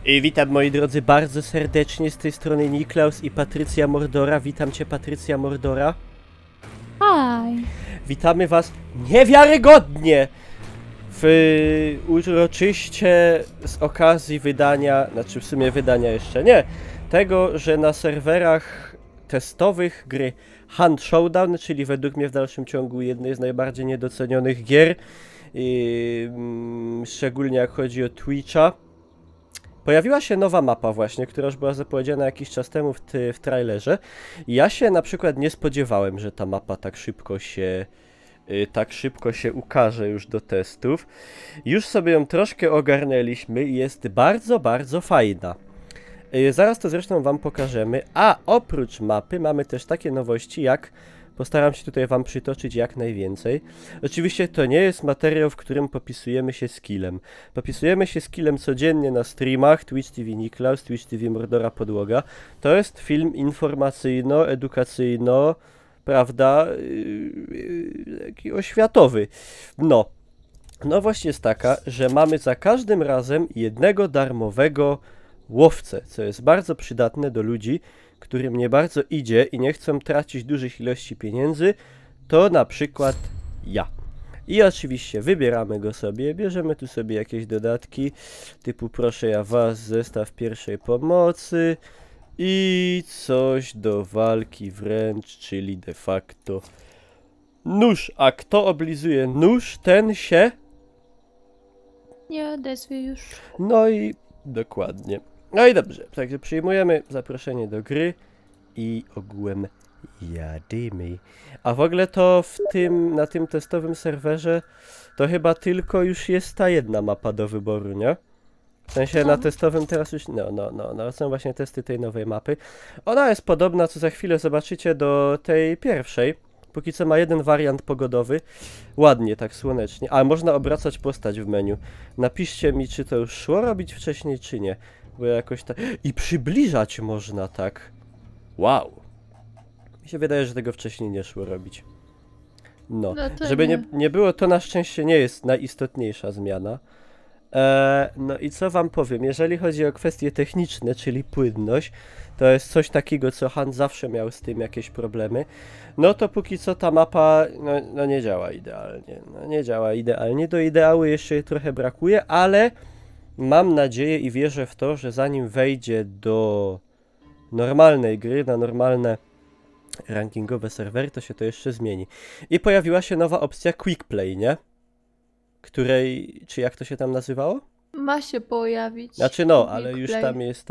I witam moi drodzy bardzo serdecznie, z tej strony Niklaus i Patrycja Mordora. Witam cię, Patrycja Mordora. Hi. Witamy was niewiarygodnie w uroczyście z okazji wydania, znaczy w sumie wydania jeszcze nie, tego, że na serwerach testowych gry Hunt Showdown, czyli według mnie w dalszym ciągu jednej z najbardziej niedocenionych gier, szczególnie jak chodzi o Twitcha, pojawiła się nowa mapa właśnie, która już była zapowiedziana jakiś czas temu w trailerze. Ja się na przykład nie spodziewałem, że ta mapa tak szybko się ukaże już do testów. Już sobie ją troszkę ogarnęliśmy i jest bardzo, bardzo fajna. Zaraz to zresztą wam pokażemy, a oprócz mapy mamy też takie nowości jak... Postaram się tutaj wam przytoczyć jak najwięcej. Oczywiście to nie jest materiał, w którym popisujemy się skillem. Popisujemy się skillem codziennie na streamach Twitch TV Niklaus, Twitch TV Mordora Podłoga. To jest film informacyjno-edukacyjno, prawda, oświatowy. No, nowość jest taka, że mamy za każdym razem jednego darmowego łowcę, co jest bardzo przydatne do ludzi, którym nie bardzo idzie i nie chcą tracić dużych ilości pieniędzy, to na przykład ja. I oczywiście wybieramy go sobie, bierzemy tu sobie jakieś dodatki, typu proszę ja was, zestaw pierwszej pomocy i coś do walki wręcz, czyli de facto nóż. A kto oblizuje nóż, ten się... nie odezwie już. No i dokładnie. No i dobrze, także przyjmujemy zaproszenie do gry i ogółem jadymy. A w ogóle to na tym testowym serwerze to chyba tylko już jest ta jedna mapa do wyboru, nie? W sensie na testowym teraz już, no, są właśnie testy tej nowej mapy. Ona jest podobna, co za chwilę zobaczycie, do tej pierwszej. Póki co ma jeden wariant pogodowy. Ładnie, tak słonecznie. Ale można obracać postać w menu. Napiszcie mi, czy to już szło robić wcześniej, czy nie. Bo jakoś tak... I przybliżać można tak. Wow. Mi się wydaje, że tego wcześniej nie szło robić. No, żeby nie było, to na szczęście nie jest najistotniejsza zmiana. No i co wam powiem, jeżeli chodzi o kwestie techniczne, czyli płynność, to jest coś takiego, co Hunt zawsze miał z tym jakieś problemy. No to póki co ta mapa, no nie działa idealnie. No nie działa idealnie, do ideału jeszcze trochę brakuje, ale... Mam nadzieję i wierzę w to, że zanim wejdzie do normalnej gry, na normalne rankingowe serwery, to się to jeszcze zmieni. I pojawiła się nowa opcja Quick Play, nie? Której, czy jak to się tam nazywało? Ma się pojawić. Znaczy no, ale już tam jest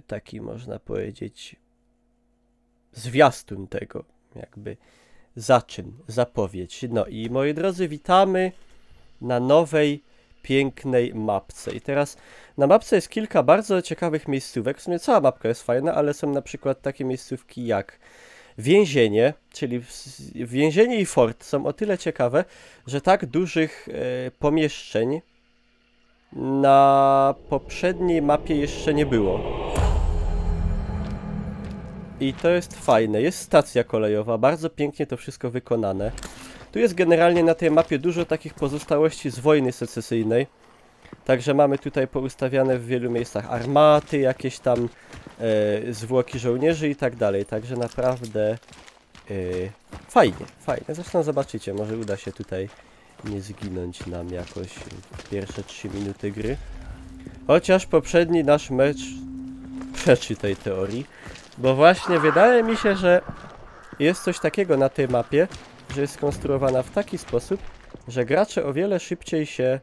taki można powiedzieć zwiastun tego, jakby zaczyn, zapowiedź. No i moi drodzy, witamy na nowej pięknej mapce. I teraz na mapce jest kilka bardzo ciekawych miejscówek. W sumie cała mapka jest fajna, ale są na przykład takie miejscówki jak więzienie, czyli więzienie i fort są o tyle ciekawe, że tak dużych pomieszczeń na poprzedniej mapie jeszcze nie było. I to jest fajne. Jest stacja kolejowa, bardzo pięknie to wszystko wykonane. Tu jest generalnie na tej mapie dużo takich pozostałości z wojny secesyjnej. Także mamy tutaj poustawiane w wielu miejscach armaty, jakieś tam zwłoki żołnierzy i tak dalej. Także naprawdę fajnie. Zresztą zobaczycie, może uda się tutaj nie zginąć nam jakoś w pierwsze 3 minuty gry. Chociaż poprzedni nasz mecz przeczy tej teorii. Bo właśnie wydaje mi się, że jest coś takiego na tej mapie, że jest skonstruowana w taki sposób, że gracze o wiele szybciej się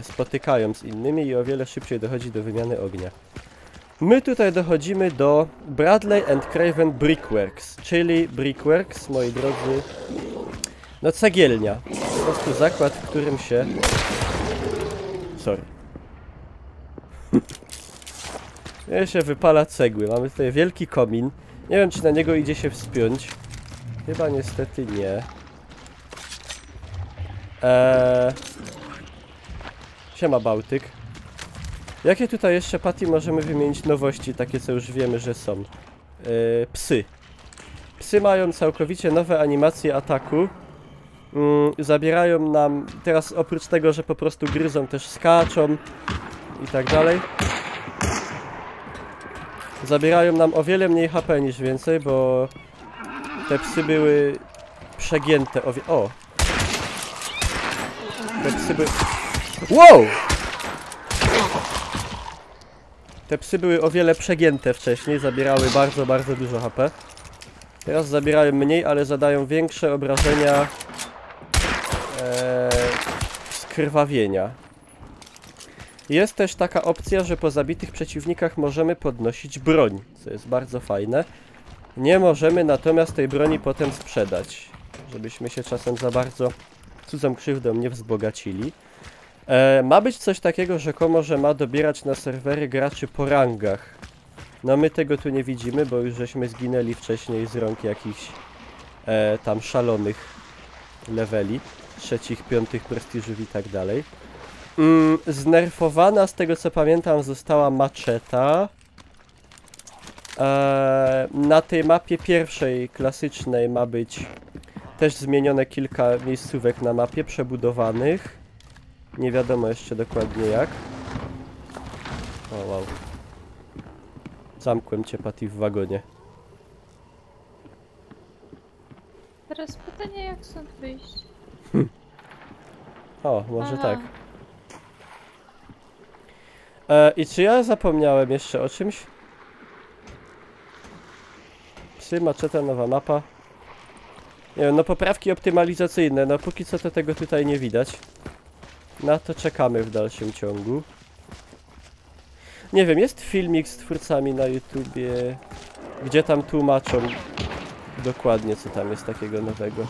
spotykają z innymi i o wiele szybciej dochodzi do wymiany ognia. My tutaj dochodzimy do Bradley & Craven Brickworks, czyli Brickworks, moi drodzy, no cegielnia. Po prostu zakład, w którym się... Sorry. się wypala cegły. Mamy tutaj wielki komin. Nie wiem, czy na niego idzie się wspiąć. Chyba niestety nie. Siema Bałtyk. Jakie tutaj jeszcze, Patty, możemy wymienić nowości, takie co już wiemy, że są? Psy. Psy mają całkowicie nowe animacje ataku. Zabierają nam, teraz oprócz tego, że po prostu gryzą, też skaczą. i tak dalej. Zabierają nam o wiele mniej HP niż więcej, bo te psy były przegięte o! Te psy były... Wow! Te psy były o wiele przegięte wcześniej, zabierały bardzo, bardzo dużo HP. Teraz zabierają mniej, ale zadają większe obrażenia skrwawienia. Jest też taka opcja, że po zabitych przeciwnikach możemy podnosić broń, co jest bardzo fajne. Nie możemy natomiast tej broni potem sprzedać, żebyśmy się czasem za bardzo cudzą krzywdą nie wzbogacili. Ma być coś takiego rzekomo, że ma dobierać na serwery graczy po rangach. No my tego tu nie widzimy, bo już żeśmy zginęli wcześniej z rąk jakichś tam szalonych leveli, 3., 5. prestiżów i tak dalej. Znerfowana, z tego co pamiętam, została maczeta. Na tej mapie pierwszej, klasycznej, ma być też zmienione kilka miejscówek na mapie, przebudowanych. Nie wiadomo jeszcze dokładnie jak. O wow. Zamkłem cię, Patty, w wagonie. Teraz pytanie, jak stąd wyjść? O, może Aha. tak. I czy ja zapomniałem jeszcze o czymś? Psy, maczeta, nowa mapa. Nie wiem, no poprawki optymalizacyjne, no póki co to tego tutaj nie widać. Na to czekamy w dalszym ciągu. Nie wiem, jest filmik z twórcami na YouTubie, gdzie tam tłumaczą dokładnie, co tam jest takiego nowego.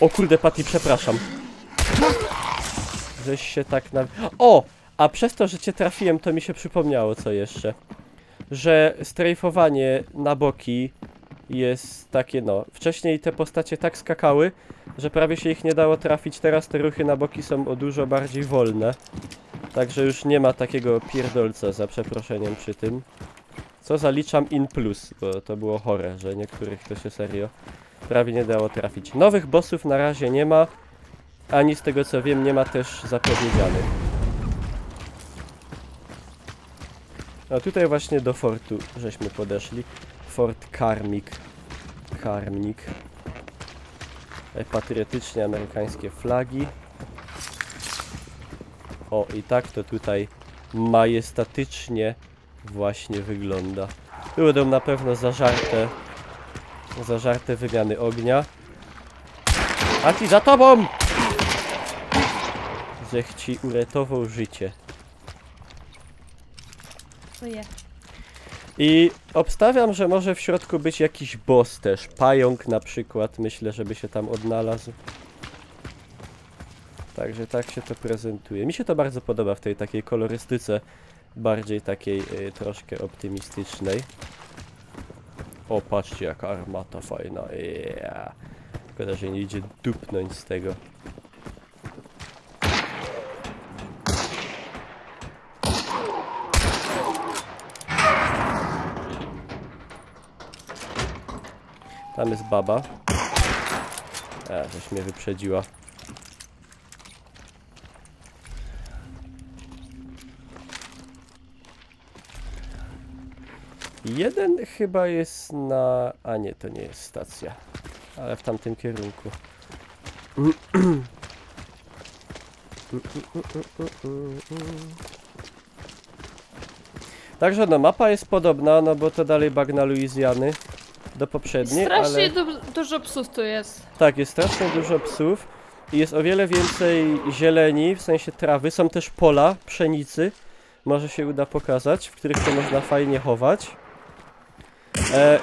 O kurde, Patty, przepraszam. Żeś się tak na... O! A przez to, że cię trafiłem, to mi się przypomniało co jeszcze. Że strajfowanie na boki jest takie, no... Wcześniej te postacie tak skakały, że prawie się ich nie dało trafić. Teraz te ruchy na boki są o dużo bardziej wolne. Także już nie ma takiego pierdolca, za przeproszeniem, przy tym. Co zaliczam in plus, bo to było chore, że niektórych to się serio prawie nie dało trafić. Nowych bossów na razie nie ma, ani z tego co wiem nie ma też zapowiedzianych. No tutaj właśnie do fortu żeśmy podeszli. Fort Karmik. Patriotycznie amerykańskie flagi. O, i tak to tutaj majestatycznie właśnie wygląda. Będą na pewno zażarte wymiany ognia. A ci za tobą! Żech ci uratował życie. To je. I obstawiam, że może w środku być jakiś boss też. Pająk na przykład. Myślę, żeby się tam odnalazł. Także tak się to prezentuje. Mi się to bardzo podoba w tej takiej kolorystyce. Bardziej takiej troszkę optymistycznej. O, patrzcie jaka armata fajna. Yeah. Szkoda, że nie idzie dupnąć z tego. Tam jest baba. Żeś mnie wyprzedziła. Jeden chyba jest na... A nie, to nie jest stacja. Ale w tamtym kierunku. Także no, mapa jest podobna, no bo to dalej bagna Luizjany do poprzedniej, Strasznie ale... dużo psów tu jest. Tak, jest strasznie dużo psów i jest o wiele więcej zieleni, w sensie trawy. Są też pola, pszenicy, może się uda pokazać, w których to można fajnie chować.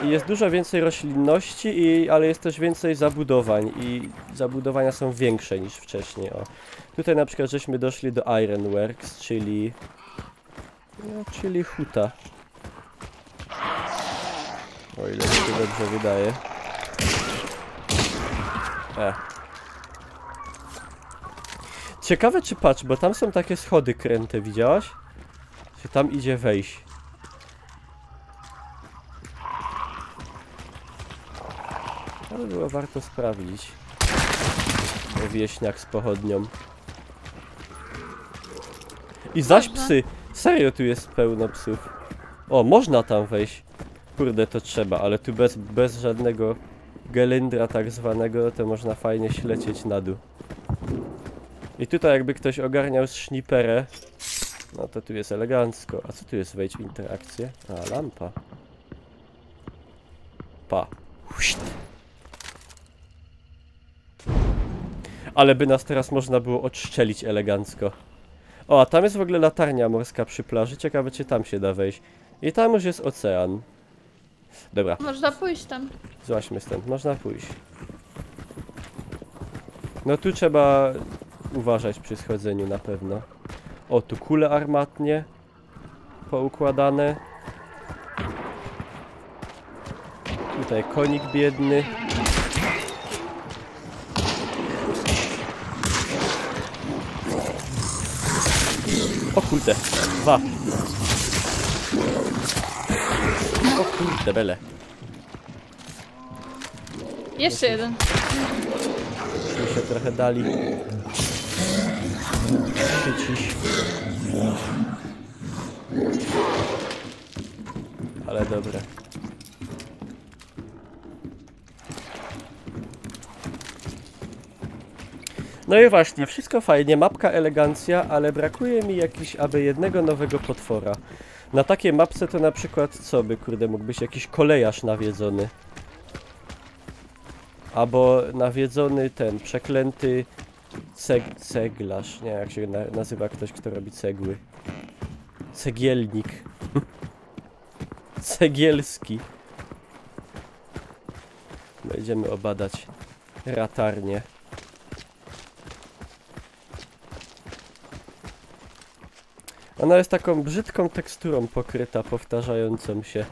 Jest dużo więcej roślinności, ale jest też więcej zabudowań i zabudowania są większe niż wcześniej. O. Tutaj na przykład żeśmy doszli do Ironworks, czyli huta. O ile mi się dobrze wydaje. Ciekawe czy patrz, bo tam są takie schody kręte, widziałaś? Czy tam idzie wejść? Ale było warto sprawdzić. Wieśniak z pochodnią. I zaś Można. psy. Serio tu jest pełno psów. O, można tam wejść. Kurde, to trzeba, ale tu bez żadnego gelindra tak zwanego, to można fajnie ślecieć na dół. I tutaj jakby ktoś ogarniał szniperę, no to tu jest elegancko. A co tu jest? Wejdź w interakcję? A, lampa. Pa. Ale by nas teraz można było odszczelić elegancko. O, a tam jest w ogóle latarnia morska przy plaży. Ciekawe, czy tam się da wejść. I tam już jest ocean. Dobra, Można pójść tam. złaźmy stąd. Można pójść. No tu trzeba uważać przy schodzeniu na pewno. O, tu kule armatnie poukładane. Tutaj konik biedny. O kurde, 2. O kurde, bele. Jeszcze jeden. Mi się trochę dali. Chycić. Ale dobre. No i właśnie, wszystko fajnie, mapka elegancja, ale brakuje mi aby jednego nowego potwora. Na takiej mapce to na przykład co by, kurde, mógł być jakiś kolejarz nawiedzony. Albo nawiedzony ten przeklęty ceglarz. Nie, jak się nazywa ktoś, kto robi cegły. Cegielnik. Cegielski. Będziemy obadać ratarnię. Ona jest taką brzydką teksturą pokryta, powtarzającą się.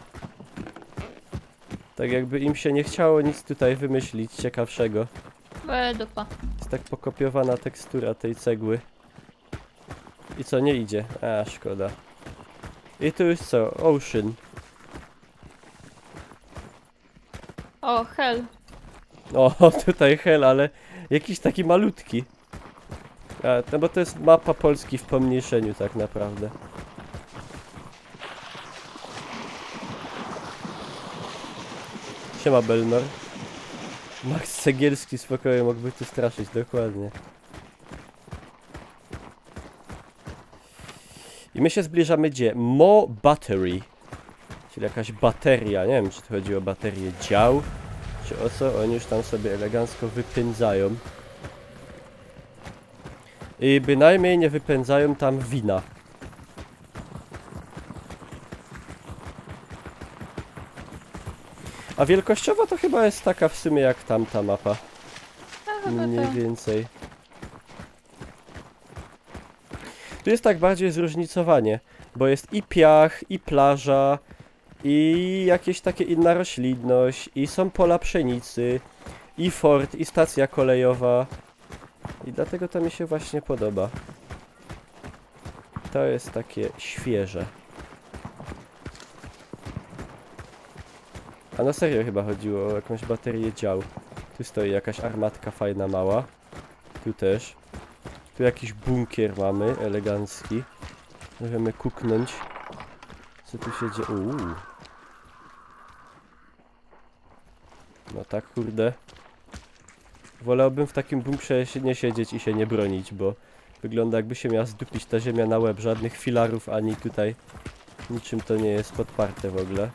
Tak jakby im się nie chciało nic tutaj wymyślić ciekawszego. Dupa. Jest tak pokopiowana tekstura tej cegły. I co, nie idzie? A, szkoda. I tu już co? Ocean. O, hell. O, tutaj hell, ale jakiś taki malutki. A, no bo to jest mapa Polski w pomniejszeniu tak naprawdę. Siema Belnor. Max Cegielski spokojnie mógłby tu straszyć, dokładnie. I my się zbliżamy gdzie? Mo Battery. Czyli jakaś bateria, nie wiem czy tu chodzi o baterię dział, czy o co, oni już tam sobie elegancko wypędzają. I bynajmniej nie wypędzają tam wina. A wielkościowo to chyba jest taka w sumie jak tamta mapa. Mniej więcej. Tu jest tak bardziej zróżnicowanie, bo jest i piach, i plaża, i jakieś takie inna roślinność, i są pola pszenicy, i fort, i stacja kolejowa. I dlatego to mi się właśnie podoba. To jest takie świeże. A na serio chyba chodziło o jakąś baterię dział. Tu stoi jakaś armatka fajna, mała. Tu też. Tu jakiś bunkier mamy, elegancki. Możemy kuknąć. Co tu się dzieje? No tak, kurde. Wolałbym w takim bunkrze nie siedzieć i się nie bronić, bo wygląda jakby się miała zdupić ta ziemia na łeb. Żadnych filarów ani tutaj niczym to nie jest podparte w ogóle.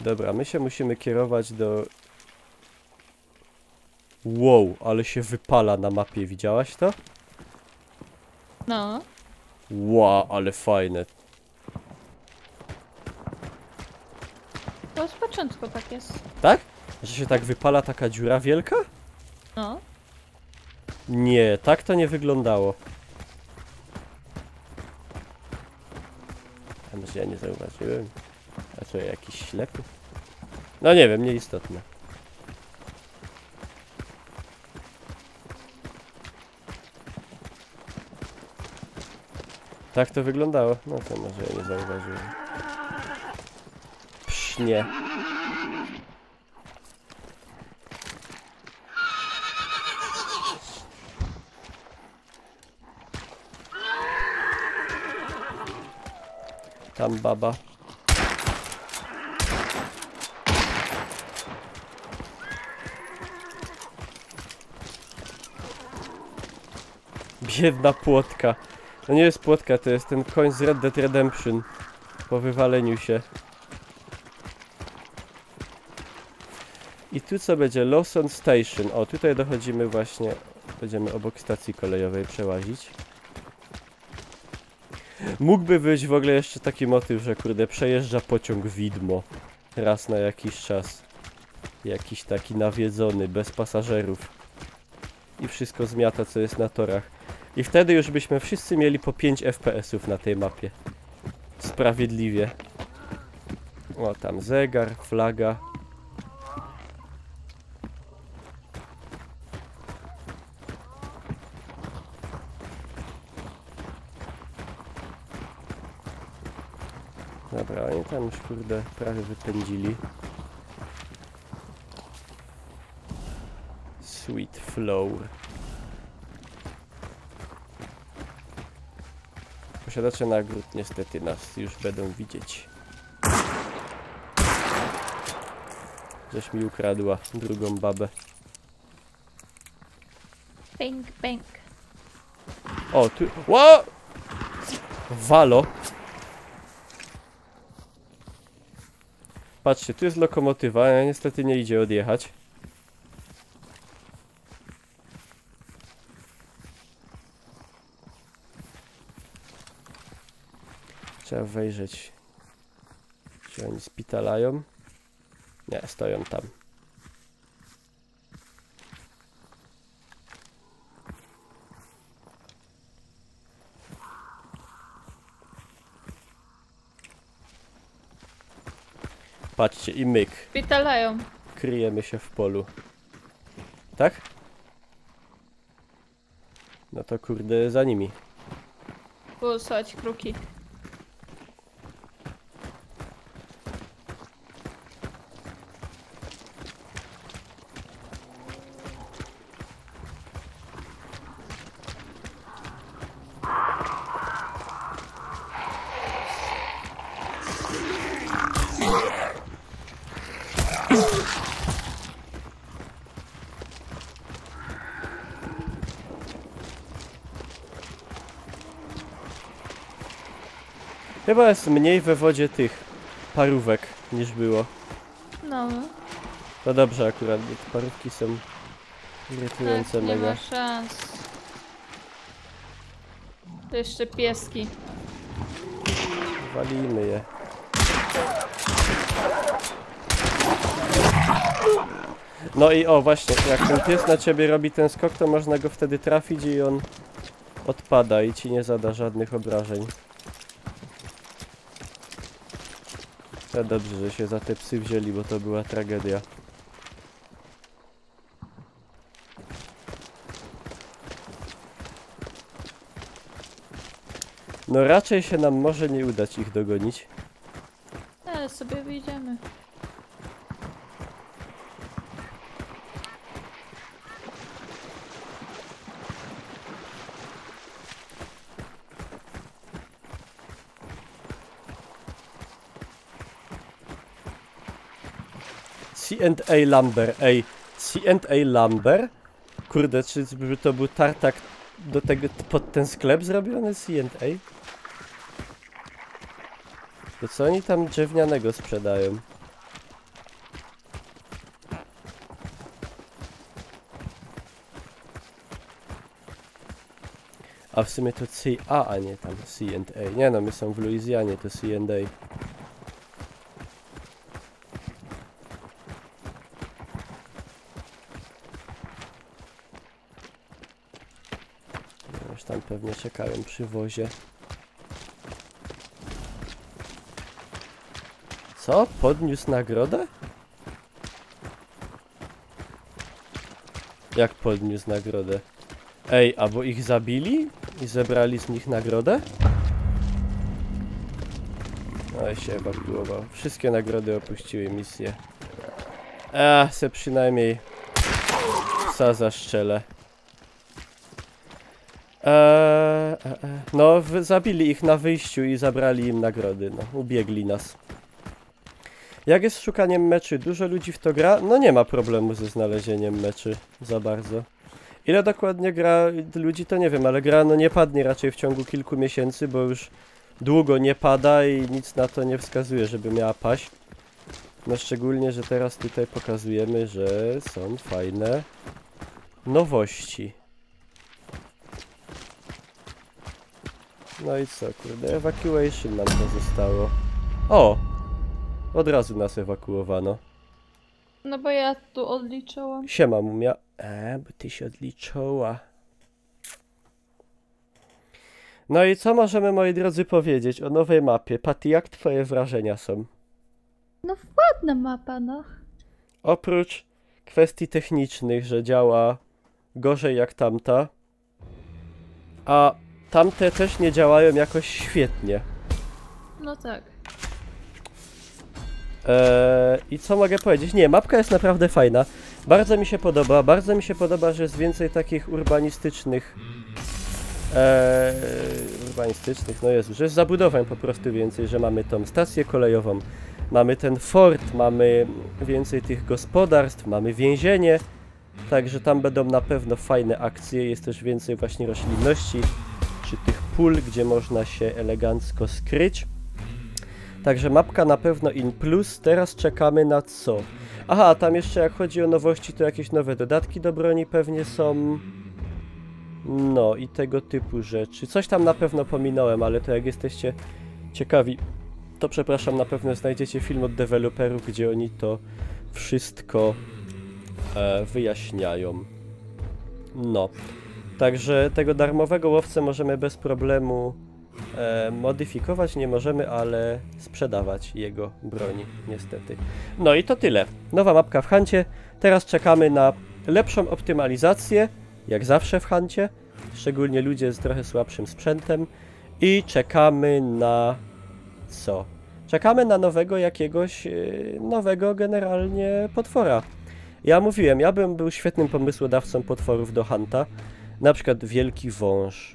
Dobra, my się musimy kierować do... Wow, ale się wypala na mapie, widziałaś to? No. Wow, ale fajne. To z początku tak jest. Tak? Że się tak wypala taka dziura wielka? No. Nie, tak to nie wyglądało. A może ja nie zauważyłem? A co, jakiś ślepy? No nie wiem, nieistotne. Tak to wyglądało? No to może ja nie zauważyłem. Psznie. Tam baba. Biedna płotka. To nie jest płotka, to jest ten koń z Red Dead Redemption. Po wywaleniu się. I tu co będzie? Lawson Station. O, tutaj dochodzimy właśnie. Będziemy obok stacji kolejowej przełazić. Mógłby być w ogóle jeszcze taki motyw, że kurde, przejeżdża pociąg widmo. Raz na jakiś czas. Jakiś taki nawiedzony, bez pasażerów. I wszystko zmiata, co jest na torach. I wtedy już byśmy wszyscy mieli po 5 FPS-ów na tej mapie. Sprawiedliwie. O, tam zegar, flaga. Dobra, oni tam już kurde prawie wypędzili. Sweet Flower. Posiadacze nagród niestety nas już będą widzieć. Żeś mi ukradła drugą babę. Bang, bang. O, tu... Ło! Walo! Patrzcie, tu jest lokomotywa, ale niestety nie idzie odjechać. Trzeba wejrzeć. Czy oni spitalają? Nie, stoją tam. Patrzcie, i myk. Pitalają. Kryjemy się w polu. Tak? No to kurde za nimi. Posłać kruki. Chyba jest mniej we wodzie tych parówek niż było. No, No dobrze akurat, bo te parówki są irytujące tak, nie mega. ma szans. To jeszcze pieski. Walimy je. No i o właśnie, jak ten pies na ciebie robi ten skok, to można go wtedy trafić i on odpada i ci nie zada żadnych obrażeń. To dobrze, że się za te psy wzięli, bo to była tragedia. No raczej się nam może nie udać ich dogonić. Ale sobie wyjdziemy. C&A Lumber, ej, C&A Lumber? Kurde, czy to był tartak do tego, pod ten sklep zrobiony C&A? To co oni tam drewnianego sprzedają? A w sumie to C.A., a nie tam C&A. Nie no, my są w Luizjanie, to C&A. Już tam pewnie czekają przy wozie. Co? Podniósł nagrodę? Jak podniósł nagrodę? Ej, albo ich zabili i zebrali z nich nagrodę? No i się ewakuował. Wszystkie nagrody opuściły misję. Se przynajmniej psa zaszczelę. No, zabili ich na wyjściu i zabrali im nagrody, no, ubiegli nas. Jak jest z szukaniem meczy? Dużo ludzi w to gra? No nie ma problemu ze znalezieniem meczy za bardzo. Ile dokładnie gra ludzi, to nie wiem, ale gra no nie padnie raczej w ciągu kilku miesięcy, bo już długo nie pada i nic na to nie wskazuje, żeby miała paść. No szczególnie, że teraz tutaj pokazujemy, że są fajne nowości. No i co, kurde, evacuation nam pozostało. O! Od razu nas ewakuowano. No bo ja tu odliczyłam. Siema, mumia. Bo ty się odliczyła. No i co możemy, moi drodzy, powiedzieć o nowej mapie? Patty, jak twoje wrażenia są? No ładna mapa, no. Oprócz kwestii technicznych, że działa gorzej jak tamta, a tamte też nie działają jakoś świetnie. No tak. I co mogę powiedzieć? Nie, mapka jest naprawdę fajna. Bardzo mi się podoba. Bardzo mi się podoba, że jest więcej takich urbanistycznych. No Jezu, że jest zabudowań po prostu więcej, że mamy tą stację kolejową, mamy ten fort, mamy więcej tych gospodarstw, mamy więzienie. Także tam będą na pewno fajne akcje. Jest też więcej właśnie roślinności, czy tych pól, gdzie można się elegancko skryć. Także mapka na pewno in plus. Teraz czekamy na co? Aha, tam jeszcze jak chodzi o nowości, to jakieś nowe dodatki do broni pewnie są. No i tego typu rzeczy. Coś tam na pewno pominąłem, ale to jak jesteście ciekawi, to przepraszam, na pewno znajdziecie film od deweloperów, gdzie oni to wszystko wyjaśniają. No. Także tego darmowego łowcę możemy bez problemu modyfikować, nie możemy, ale sprzedawać jego broni, niestety. No i to tyle. Nowa mapka w Huncie. Teraz czekamy na lepszą optymalizację, jak zawsze w Huncie, szczególnie ludzie z trochę słabszym sprzętem. I czekamy na co? Czekamy na nowego jakiegoś, nowego generalnie potwora. Ja mówiłem, ja bym był świetnym pomysłodawcą potworów do Hunta. Na przykład wielki wąż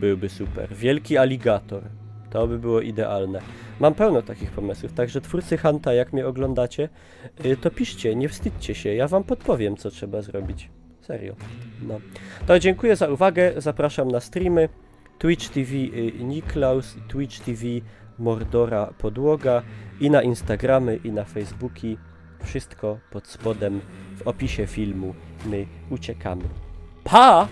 byłby super. Wielki aligator. To by było idealne. Mam pełno takich pomysłów, także twórcy Hunta, jak mnie oglądacie, to piszcie, nie wstydźcie się, ja wam podpowiem, co trzeba zrobić. Serio. No. To dziękuję za uwagę, zapraszam na streamy. Twitch TV Niklaus, Twitch TV Mordora Podłoga i na Instagramy, i na Facebooki. Wszystko pod spodem w opisie filmu. My uciekamy. Pa!